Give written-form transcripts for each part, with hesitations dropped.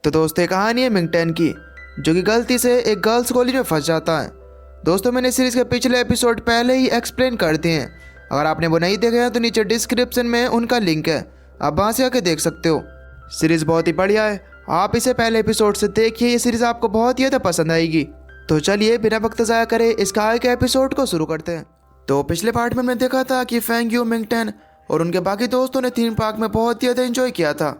तो दोस्तों ये कहानी है मिंगटन की, जो कि गलती से एक गर्ल्स कॉलेज में फंस जाता है। दोस्तों मैंने सीरीज के पिछले एपिसोड पहले ही एक्सप्लेन कर दिए हैं। अगर आपने वो नहीं देखे हैं तो नीचे डिस्क्रिप्शन में उनका लिंक है, आप वहाँ से आके देख सकते हो। सीरीज बहुत ही बढ़िया है, आप इसे पहले एपिसोड से देखिए, ये सीरीज आपको बहुत ही ज़्यादा पसंद आएगी। तो चलिए बिना वक्त ज़ाया करे इसका आगे के एपिसोड को शुरू करते हैं। तो पिछले पार्ट में हमने देखा था कि फेंग यू, मिंगटन और उनके बाकी दोस्तों ने थीम पार्क में बहुत ही ज़्यादा एंजॉय किया था।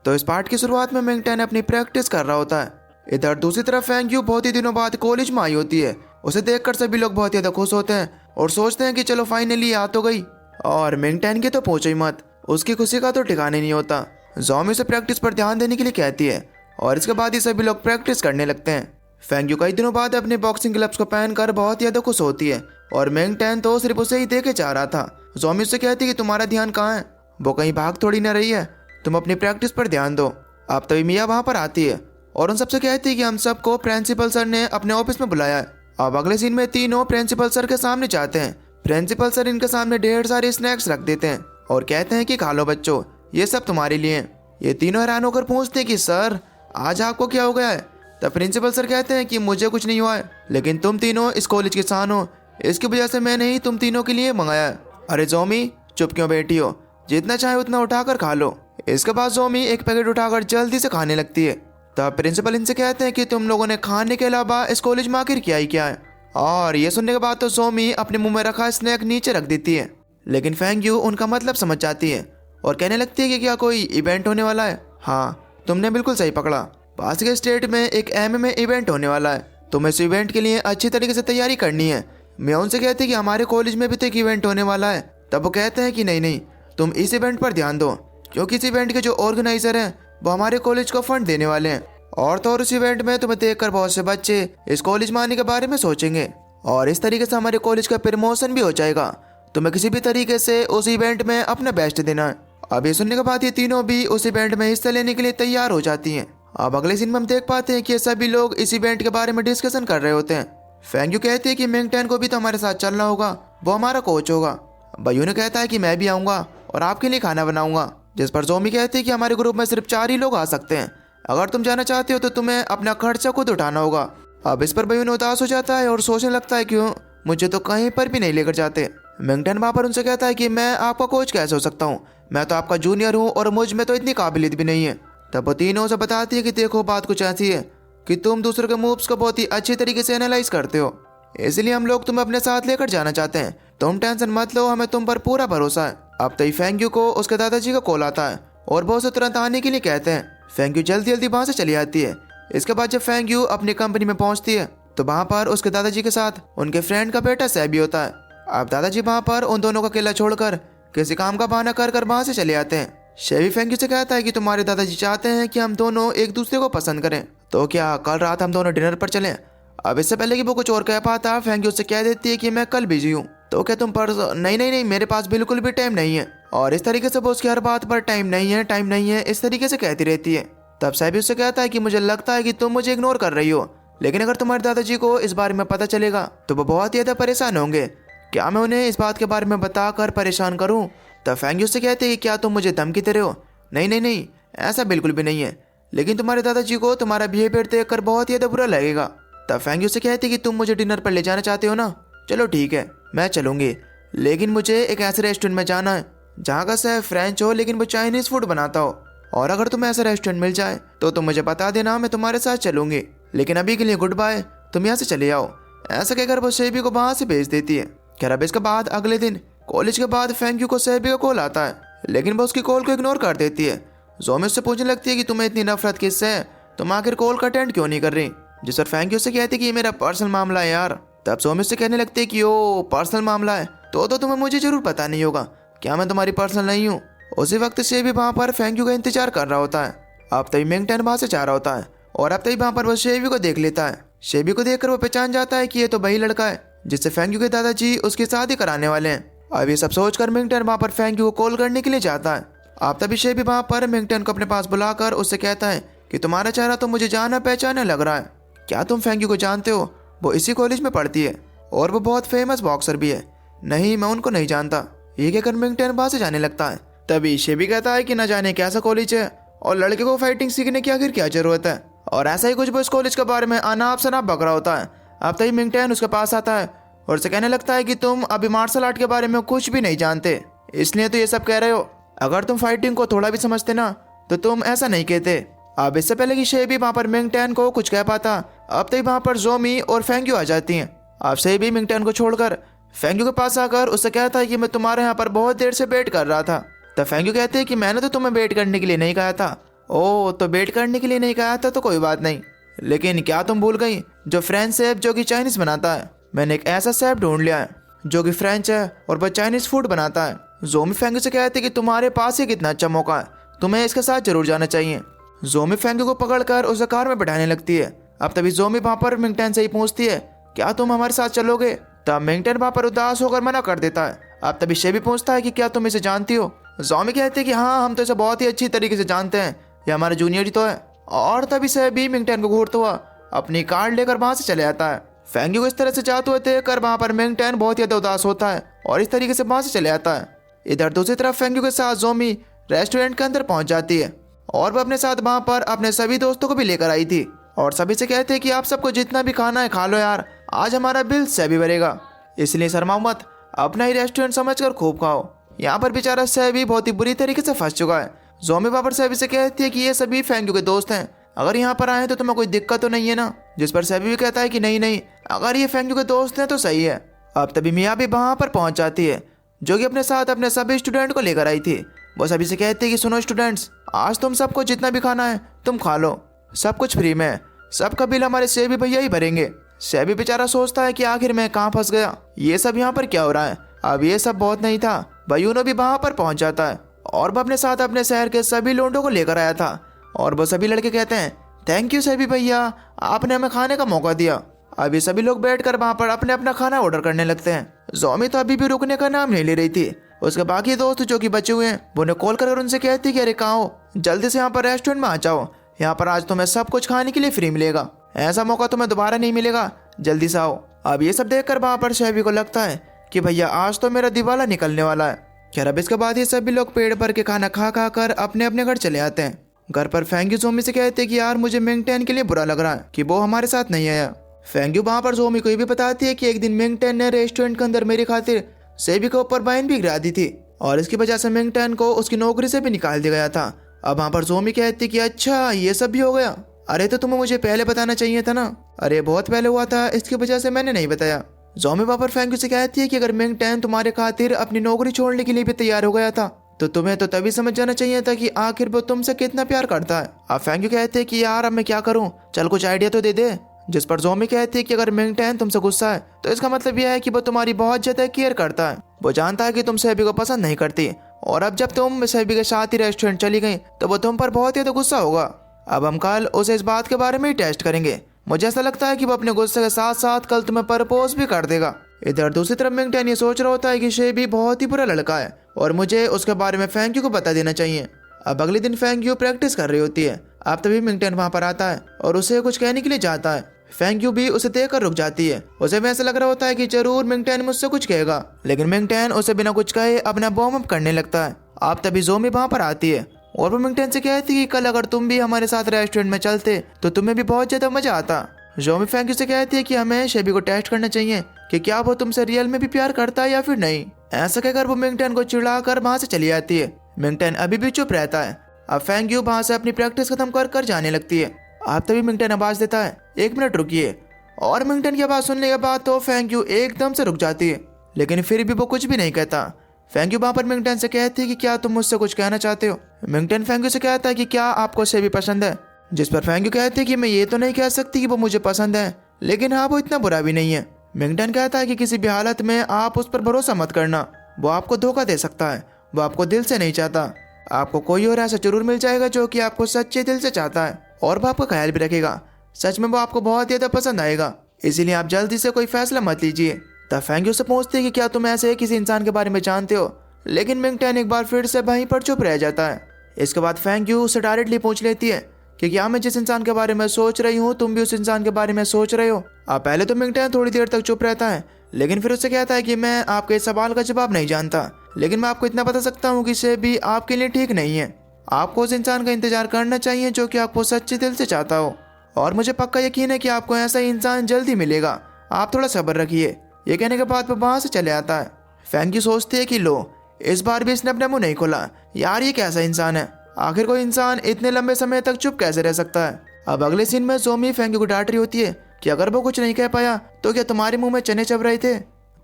तो इस पार्ट की शुरुआत में मिंगटन अपनी प्रैक्टिस कर रहा होता है। इधर दूसरी तरफ फेंग यू बहुत ही दिनों बाद कॉलेज में आई होती है। उसे देखकर सभी लोग बहुत ही ज़्यादा खुश होते हैं और सोचते हैं कि चलो फाइनली आ तो गई। और मिंगटन की तो पूछो ही मत, उसकी खुशी का तो ठिकाने नहीं होता। जॉमी उसे प्रैक्टिस पर ध्यान देने के लिए कहती है और इसके बाद ही सभी लोग प्रैक्टिस करने लगते हैं। फेंग यू कई दिनों बाद अपने बॉक्सिंग ग्लव्स को पहनकर बहुत ही ज़्यादा खुश होती है और मिंगटन तो सिर्फ उसे ही देखे जा रहा था। जॉमी उससे कहती है कि तुम्हारा ध्यान कहाँ है, वो कहीं भाग थोड़ी ना रही है, तुम अपनी प्रैक्टिस पर ध्यान दो। अब तभी मिया वहाँ पर आती है और उन सबसे कहती है कि हम सबको प्रिंसिपल सर ने अपने ऑफिस में बुलाया है। अब अगले सीन में तीनों प्रिंसिपल सर के सामने जाते हैं। प्रिंसिपल सर इनके सामने ढेर सारे स्नैक्स रख देते हैं और कहते हैं कि खा लो बच्चों, ये सब तुम्हारे लिए हैं। ये तीनों हैरान होकर पूछते हैं कि सर आज आपको क्या हो गया है। तब प्रिंसिपल सर कहते हैं कि मुझे कुछ नहीं हुआ है, लेकिन तुम तीनों इस कॉलेज के शान हो, इसकी वजह से मैंने ही तुम तीनों के लिए मंगाया है। अरे जोमी चुप क्यों बैठी हो, जितना चाहे उतना उठाकर खा लो। इसके बाद जोमी एक पैकेट उठाकर जल्दी से खाने लगती है। तब प्रिंसिपल इनसे कहते हैं कि तुम लोगों ने खाने के अलावा इस कॉलेज में आखिर किया ही क्या है। और ये सुनने के बाद तो जोमी अपने मुंह में रखा स्नैक नीचे रख देती है, लेकिन फेंग यू उनका मतलब समझ जाती है और कहने लगती है कि क्या कोई इवेंट होने वाला है। हाँ तुमने बिल्कुल सही पकड़ा, पास के स्टेट में एक MMA इवेंट होने वाला है, तुम्हें इस इवेंट के लिए अच्छी तरीके से तैयारी करनी है। मैं उनसे कहती है कि हमारे कॉलेज में भी तो एक इवेंट होने वाला है। तब वो कहते हैं कि नहीं नहीं, तुम इस इवेंट पर ध्यान दो, क्योंकि इस इवेंट के जो ऑर्गेनाइजर हैं वो हमारे कॉलेज को फंड देने वाले हैं। और तो और इस इवेंट में तुम्हें देखकर बहुत से बच्चे इस कॉलेज में आने के बारे में सोचेंगे और इस तरीके से हमारे कॉलेज का प्रमोशन भी हो जाएगा। तुम्हें किसी भी तरीके से उस इवेंट में अपना बेस्ट देना है। अब ये सुनने के बाद ये तीनों भी उस इवेंट में हिस्सा लेने के लिए तैयार हो जाती हैं। अब अगले सीन में हम देख पाते हैं कि सभी लोग इस इवेंट के बारे में डिस्कशन कर रहे होते हैं। फेंग यू कहती है कि मिंगटन को भी तो हमारे साथ चलना होगा, वो हमारा कोच होगा। बयू ने कहता है कि मैं भी आऊँगा और आपके लिए खाना बनाऊंगा। जिस पर जोमी कहती है कि हमारे ग्रुप में सिर्फ 4 ही लोग आ सकते हैं, अगर तुम जाना चाहते हो तो तुम्हें अपना खर्चा खुद उठाना होगा। अब इस पर बयू ने उदास हो जाता है और सोचने लगता है क्यों मुझे तो कहीं पर भी नहीं लेकर जाते। मिंगटन वहाँ पर उनसे कहता है कि मैं आपका कोच कैसे हो सकता हूँ, मैं तो आपका जूनियर हूँ और मुझ में तो इतनी काबिलियत भी नहीं है। तब वो तीनों से बताती है कि देखो बात कुछ ऐसी है कि तुम दूसरों के मूव्स को बहुत ही अच्छी तरीके से एनालाइज करते हो, इसलिए हम लोग तुम्हें अपने साथ लेकर जाना चाहते हैं। तुम टेंशन मत लो, हमें तुम पर पूरा भरोसा है। अब तभी फेंग यू को उसके दादाजी का कॉल आता है और वो उसे तुरंत आने के लिए कहते हैं। फेंग यू जल्दी जल्दी वहाँ से चली आती है। इसके बाद जब फेंग यू अपनी कंपनी में पहुँचती है तो वहाँ पर उसके दादाजी के साथ उनके फ्रेंड का बेटा सैबी होता है। अब दादाजी वहाँ पर उन दोनों का अकेला छोड़कर किसी काम का बहाना कर वहाँ से चले आते हैं। शेबी फेंग यू से कहता है कि तुम्हारे दादाजी चाहते हैं कि हम दोनों एक दूसरे को पसंद करें, तो क्या कल रात हम दोनों डिनर पर चलें। अब इससे पहले कि वो कुछ और कह पाता फेंग यू उससे कह देती है कि मैं कल बिजी हूँ, तो क्या तुम पर नहीं नहीं नहीं मेरे पास बिल्कुल भी टाइम नहीं है। और इस तरीके से वो उसकी हर बात पर टाइम नहीं है टाइम नहीं है इस तरीके से कहती रहती है। तब सैबी उससे कहता है कि मुझे लगता है कि तुम मुझे इग्नोर कर रही हो, लेकिन अगर तुम्हारे दादाजी को इस बारे में पता चलेगा तो वो बहुत ही ज़्यादा परेशान होंगे। क्या मैं उन्हें इस बात के बारे में बताकर परेशान करूँ। तब फेंग यू उससे कहते हैं कि क्या तुम मुझे धमकी दे रहे हो। नहीं नहीं नहीं ऐसा बिल्कुल भी नहीं है, लेकिन तुम्हारे दादाजी को तुम्हारा बिहेवियर देख कर बहुत ही ज़्यादा बुरा लगेगा। तब फेंग यू से कहती है कि तुम मुझे डिनर पर ले जाना चाहते हो ना, चलो ठीक है मैं चलूँगी, लेकिन मुझे एक ऐसे रेस्टोरेंट में जाना है जहाँ का शेफ फ्रेंच हो लेकिन वो चाइनीज़ फूड बनाता हो, और अगर तुम्हें ऐसा रेस्टोरेंट मिल जाए तो तुम मुझे बता देना, मैं तुम्हारे साथ चलूँगी, लेकिन अभी के लिए गुड बाय, तुम यहाँ से चले आओ। ऐसा कहकर वो शेबी को वहाँ से भेज देती है। खैर अब इसके बाद अगले दिन कॉलेज के बाद फेंग यू को शेबी का कॉल आता है, लेकिन वो उसकी कॉल को इग्नोर कर देती है। जोमी उससे पूछने लगती है कि तुम्हें इतनी नफरत किससे है, तुम आखिर कॉल का अटेंड क्यों नहीं कर रही। जिस पर फेंग यू से कहती है कि ये मेरा पर्सनल मामला है यार। तब जोमी उससे कहने लगती है कि ओ पर्सनल मामला है तो तुम्हें मुझे जरूर पता नहीं होगा, क्या मैं तुम्हारी पर्सनल नहीं हूँ। उसी वक्त से भी वहाँ पर फेंग यू का इंतजार कर रहा होता है। अब तभी मिंगटन वहाँ से जा रहा होता है और अब तभी वहाँ पर वो शेबी को देख लेता है। शेबी को देखकर वो पहचान जाता है कि ये तो वही लड़का है जिससे फेंग यू के दादाजी उसकी शादी कराने वाले हैं। अब ये सब सोचकर मिंगटन वहाँ पर फेंग यू को कॉल करने के लिए जाता है। अब तभी शेबी वहाँ पर मिंगटन को अपने पास बुलाकर उससे कहता है कि तुम्हारा चेहरा तो मुझे जाना पहचाना लग रहा है, क्या तुम फेंग यू को जानते हो, वो इसी कॉलेज में पढ़ती है और वो बहुत फेमस बॉक्सर भी है। नहीं मैं उनको नहीं जानता, ये कहकर मिंगटन वहाँ से जाने लगता है। तभी शेबी कहता है कि न जाने कैसा कॉलेज है और लड़के को फाइटिंग सीखने की आखिर क्या जरूरत है। और ऐसा ही कुछ वो इस कॉलेज के बारे में अनाप शनाप बक रहा होता है। अब तभी मिंगटन उसके पास आता है और उसे कहने लगता है कि तुम अभी मार्शल आर्ट के बारे में कुछ भी नहीं जानते, इसलिए तो ये सब कह रहे हो। अगर तुम फाइटिंग को थोड़ा भी समझते ना तो तुम ऐसा नहीं कहते। अब इससे पहले कि शेबी वहाँ पर मिंगटन को कुछ कह पाता, अब तभी वहाँ पर जोमी और फेंग्यू आ जाती हैं। अब शेबी मिंगटन को छोड़कर फेंग्यू के पास आकर उससे कहता है कि मैं तुम्हारे यहाँ पर बहुत देर से वेट कर रहा था। तब फेंग्यू कहते हैं कि मैंने तो तुम्हें वेट करने के लिए नहीं कहा था। ओह, तो वेट करने के लिए नहीं कहा था तो कोई बात नहीं, लेकिन क्या तुम भूल गई जो फ्रेंच शेफ जो कि चाइनीज बनाता है? मैंने एक ऐसा शेफ ढूंढ लिया है जो कि फ्रेंच है और वह चाइनीज फूड बनाता है। जोमी फेंग्यू से कहते हैं कि तुम्हारे पास ही कितना अच्छा मौका है, तुम्हें इसके साथ जरूर जाना चाहिए। जोमी फेंग्यू को पकड़कर उसे कार में बैठाने लगती है। अब तभी जोमी वहाँ पर मिंगटन से ही पूछती है क्या तुम हमारे साथ चलोगे? तब मिंगटन वहाँ पर उदास होकर मना कर देता है। अब तभी शेबी पूछता है कि क्या तुम इसे जानती हो? जोमी कहते हैं कि हाँ, हम तो इसे बहुत ही अच्छी तरीके से जानते हैं, ये हमारा जूनियर ही तो है। और तभी शेबी मिंगटन को घूरता हुआ अपनी कार लेकर वहाँ से चले आता है। फेंग्यू को इस तरह से जाते हुए देखकर वहाँ पर मिंगटन बहुत ही उदास होता है और इस तरीके से वहाँ से चले आता है। इधर दूसरी तरफ फेंग्यू के साथ जोमी रेस्टोरेंट के अंदर पहुंच जाती है और वह अपने साथ वहाँ पर अपने सभी दोस्तों को भी लेकर आई थी और सभी से कहते हैं कि आप सबको जितना भी खाना है खा लो यार, आज हमारा बिल सेबी भरेगा, इसलिए शर्माओ मत, अपना ही रेस्टोरेंट समझकर खूब खाओ। यहाँ पर बेचारा सेबी बहुत ही बुरी तरीके से फंस चुका है। जोमी वहाँ पर सेबी से कहती है कि ये सभी फेंग्यू के दोस्त हैं, अगर यहाँ पर आए तो तुम्हें कोई दिक्कत तो नहीं है ना? जिस पर सेबी भी कहता है कि नहीं नहीं, अगर ये फेंग्यू के दोस्त हैं तो सही है। अब तभी मिया भी वहाँ पर पहुँच जाती है जो कि अपने साथ अपने सभी स्टूडेंट को लेकर आई थी। वो सभी से कहती है कि सुनो स्टूडेंट्स, आज तुम सबको जितना भी खाना है तुम खा लो, सब कुछ फ्री में है, सबका बिल हमारे सेबी भैया ही भरेंगे। सेबी बेचारा सोचता है कि आखिर मैं कहाँ फंस गया, ये सब यहाँ पर क्या हो रहा है। अब ये सब बहुत नहीं था, बयूनो भी वहाँ पर पहुँच जाता है और वह अपने साथ अपने शहर के सभी लोगों को लेकर आया था। और वो सभी लड़के कहते हैं थैंक यू सेबी भैया, आपने हमें खाने का मौका दिया। अब ये सभी लोग बैठकर वहाँ पर अपने अपना खाना ऑर्डर करने लगते हैं। जोमी तो अभी भी रुकने का नाम नहीं ले रही थी। उसके बाकी दोस्त जो कि बचे हुए हैं वो उन्हें कॉल कर उनसे कहती कि अरे कहाँ हो, जल्दी से यहाँ पर रेस्टोरेंट में आ जाओ, यहाँ पर आज तुम्हें सब कुछ खाने के लिए फ्री मिलेगा, ऐसा मौका तुम्हें दोबारा नहीं मिलेगा, जल्दी से आओ। अब ये सब देखकर वहाँ पर शेबी को लगता है कि भैया आज तो मेरा दिवाला निकलने वाला है। खैर अब इसके बाद ये सभी लोग पेड़ भर के खाना खा खा कर अपने अपने घर चले आते हैं। घर पर फेंग्यू जोमी से कहते हैं कि यार मुझे मिंगटन के लिए बुरा लग रहा है कि वो हमारे साथ नहीं आया। फेंग्यू वहाँ पर जोमी को ये भी बताती है कि एक दिन मिंगटन ने रेस्टोरेंट के अंदर मेरी खातिर सेबी के ऊपर वाइन भी गिरा दी थी और इसकी वजह से मिंगटन को उसकी नौकरी से भी निकाल दिया गया था। अब वहाँ पर जोमी कहती कि अच्छा ये सब भी हो गया, अरे तो तुम्हें मुझे पहले बताना चाहिए था ना, अरे बहुत पहले हुआ था, इसकी वजह से मैंने नहीं बताया। जोमी वहाँ पर फेंग्यू से कहती है कि अगर मिंगटन तुम्हारे खातिर अपनी नौकरी छोड़ने के लिए भी तैयार हो गया था तो तुम्हें तो तभी समझ जाना चाहिए था कि आखिर वो तुमसे कितना प्यार करता है। अब फेंग्यू कहते हैं कि यार अब मैं क्या करूँ, चल कुछ आइडिया तो दे दे। जिस पर जोमी कहती है कि अगर मिंगटन तुमसे गुस्सा है तो इसका मतलब यह है कि वो तुम्हारी बहुत ज्यादा केयर करता है, वो जानता है कि तुम सेबी को पसंद नहीं करती और अब जब तुम सेबी के साथ ही रेस्टोरेंट चली गई तो वो तुम पर बहुत ज्यादा गुस्सा होगा। अब हम कल उसे इस बात के बारे में ही टेस्ट करेंगे, मुझे ऐसा लगता है कि वो अपने गुस्से के साथ साथ कल तुम्हें प्रपोज भी कर देगा। इधर दूसरी तरफ मिंगटन ये सोच रहा होता है कि शेबी बहुत ही बुरा लड़का है और मुझे उसके बारे में फेंग्यू को बता देना चाहिए। अब अगले दिन फेंग्यू प्रैक्टिस कर रही होती है। अब तभी मिंगटन वहाँ पर आता है और उसे कुछ कहने के लिए जाता है। फेंग्यू भी उसे देखकर रुक जाती है। उसे भी ऐसा लग रहा होता है कि जरूर मिंगटन मुझसे कुछ कहेगा, लेकिन मिंगटन उसे बिना कुछ कहे अपना वार्म अप करने लगता है। अब तभी जोमी वहाँ पर आती है और वो मिंगटन से कहती है कि कल अगर तुम भी हमारे साथ रेस्टोरेंट में चलते तो तुम्हें भी बहुत ज्यादा मजा आता। जोमी फेंग्यू से कहती है कि हमें शेबी को टेस्ट करना चाहिए कि क्या वो तुमसे रियल में भी प्यार करता है या फिर नहीं। ऐसा कहकर वो मिंगटन को चिढ़ाकर वहाँ से चली जाती है। मिंगटन अभी भी चुप रहता है। अब फेंग्यू वहाँ से अपनी प्रैक्टिस खत्म कर जाने लगती है। अब तभी मिंगटन आवाज देता है 1 मिनट रुकिए, और मिंगटन की आवाज सुनने के बाद तो फेंग्यू एकदम से रुक जाती है, लेकिन फिर भी वो कुछ भी नहीं कहता। फेंग्यू वहाँ पर मिंगटन से कहती है कि क्या तुम मुझसे कुछ कहना चाहते हो। मिंगटन फेंग्यू से कहता है कि क्या आपको सेबी पसंद है, जिस पर फेंग्यू कहती है कि मैं ये तो नहीं कह सकती कि वो मुझे पसंद है, लेकिन हाँ वो इतना बुरा भी नहीं है। मिंगटन कहता है कि किसी भी हालत में आप उस पर भरोसा मत करना, वो आपको धोखा दे सकता है, वो आपको दिल से नहीं चाहता। आपको कोई और ऐसा जरूर मिल जाएगा जो कि आपको सच्चे दिल से चाहता है और वो आपका ख्याल भी रखेगा, सच में वो आपको बहुत ज्यादा पसंद आएगा, इसीलिए आप जल्दी से कोई फैसला मत लीजिए। तब फेंग्यू से पूछती है कि क्या तुम ऐसे किसी इंसान के बारे में जानते हो, लेकिन मिंगटन एक बार फिर से वहीं पर चुप रह जाता है। इसके बाद फेंग्यू उससे डायरेक्टली पूछ लेती है कि क्या मैं जिस इंसान के बारे में सोच रही हूँ तुम भी उस इंसान के बारे में सोच रहे हो। अब पहले तो मिंगटन थोड़ी देर तक चुप रहता है, लेकिन फिर उससे कहता है कि मैं आपके इस सवाल का जवाब नहीं जानता, लेकिन मैं आपको इतना बता सकता हूँ कि सेबी आपके लिए ठीक नहीं है। आपको उस इंसान का इंतजार करना चाहिए जो कि आपको सच्चे दिल से चाहता हो, और मुझे पक्का यकीन है कि आपको ऐसा ही इंसान जल्दी मिलेगा। आप थोड़ा सब्र रखिए। ये कहने के बाद वो वहाँ से चले आता है। फैंकी सोचती है कि लो, इस बार भी इसने अपना मुंह नहीं खोला। यार ये कैसा इंसान है, आखिर कोई इंसान इतने लंबे समय तक चुप कैसे रह सकता है। अब अगले सीन में सोमी फैंकी को डांट रही होती है कि अगर वो कुछ नहीं कह पाया तो क्या तुम्हारे मुंह में चने चब रहे थे?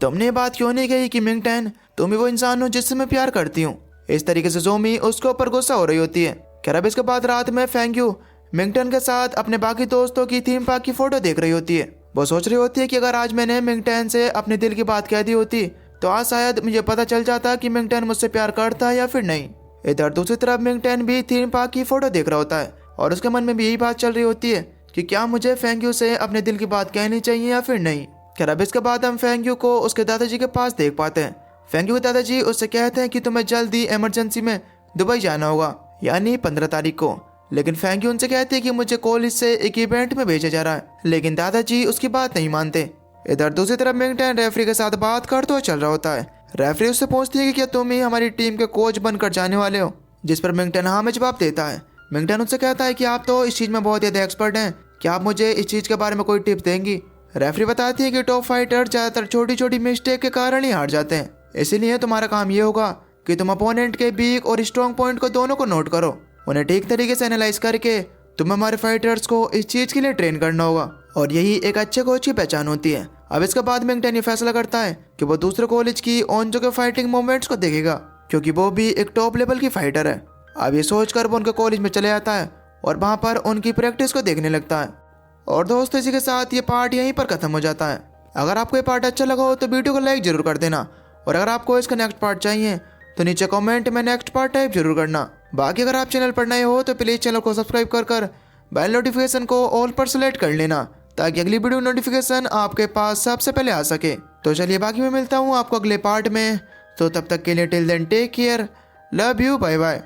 तुमने ये बात क्यों नहीं कही कि मिंगटन तुम ही वो इंसान हो जिससे मैं प्यार करती हूँ। इस तरीके से सोमी उसके ऊपर गुस्सा हो रही होती है। खैर अब इसके बाद रात में फैंक्यू मिंगटन के साथ अपने बाकी दोस्तों की थीम पार्क की फोटो देख रही होती है। वो सोच रही होती है कि अगर आज मैंने मिंगटन से अपने दिल की बात कह दी होती तो आज शायद मुझे पता चल जाता कि मिंगटन मुझसे प्यार करता है या फिर नहीं। इधर दूसरी तरफ मिंगटन भी थीम पार्क की फोटो देख रहा होता है और उसके मन में भी यही बात चल रही होती है कि क्या मुझे फैंक्यू से अपने दिल की बात कहनी चाहिए या फिर नहीं। खैर अब इसके बाद हम फैंक्यू को उसके दादाजी के पास देख पाते हैं। फैंक्यू के दादाजी उससे कहते हैं कि तुम्हें जल्दी इमरजेंसी में दुबई जाना होगा, यानी 15 तारीख को। लेकिन फैंक्यू उनसे कहती है कि मुझे कॉलेज से एक इवेंट में भेजा जा रहा है, लेकिन दादाजी उसकी बात नहीं मानते। इधर दूसरी तरफ मिंगटन रेफरी के साथ बात करते हुए चल रहा होता है। रेफरी उससे पूछती है कि क्या तुम ही हमारी टीम के कोच बनकर जाने वाले हो, जिस पर मिंगटन हाँ में जवाब देता है। मिंगटन उससे कहता है कि आप तो इस चीज में बहुत ज़्यादा एक्सपर्ट हैं, क्या आप मुझे इस चीज के बारे में कोई टिप देंगी। रेफरी बताती है कि टॉप फाइटर ज्यादातर छोटी छोटी मिस्टेक के कारण ही हार जाते हैं, इसीलिए तुम्हारा काम ये होगा कि तुम अपोनेंट के वीक और स्ट्रॉन्ग पॉइंट को दोनों को नोट करो, उन्हें ठीक तरीके से एनालाइज करके तुम्हें हमारे फाइटर्स को इस चीज के लिए ट्रेन करना होगा, और यही एक अच्छे कोच की पहचान होती है। अब इसके बाद मिंगटन ये फैसला करता है कि वो दूसरे कॉलेज की ऑन जगह फाइटिंग मूवमेंट्स को देखेगा, क्योंकि वो भी एक टॉप लेवल की फाइटर है। अब ये सोचकर वो उनके कॉलेज में चले जाता है और वहाँ पर उनकी प्रैक्टिस को देखने लगता है। और दोस्तों इसी के साथ ये पार्ट यहीं पर खत्म हो जाता है। अगर आपको ये पार्ट अच्छा लगा हो तो वीडियो को लाइक जरूर कर देना, और अगर आपको इसका नेक्स्ट पार्ट चाहिए तो नीचे कमेंट में नेक्स्ट पार्ट टाइप जरूर करना। बाकी अगर आप चैनल पर नए हो तो प्लीज़ चैनल को सब्सक्राइब कर बेल नोटिफिकेशन को ऑल पर सेलेक्ट कर लेना, ताकि अगली वीडियो नोटिफिकेशन आपके पास सबसे पहले आ सके। तो चलिए बाकी मैं मिलता हूँ आपको अगले पार्ट में, तो तब तक के लिए till then take care, love you, bye bye.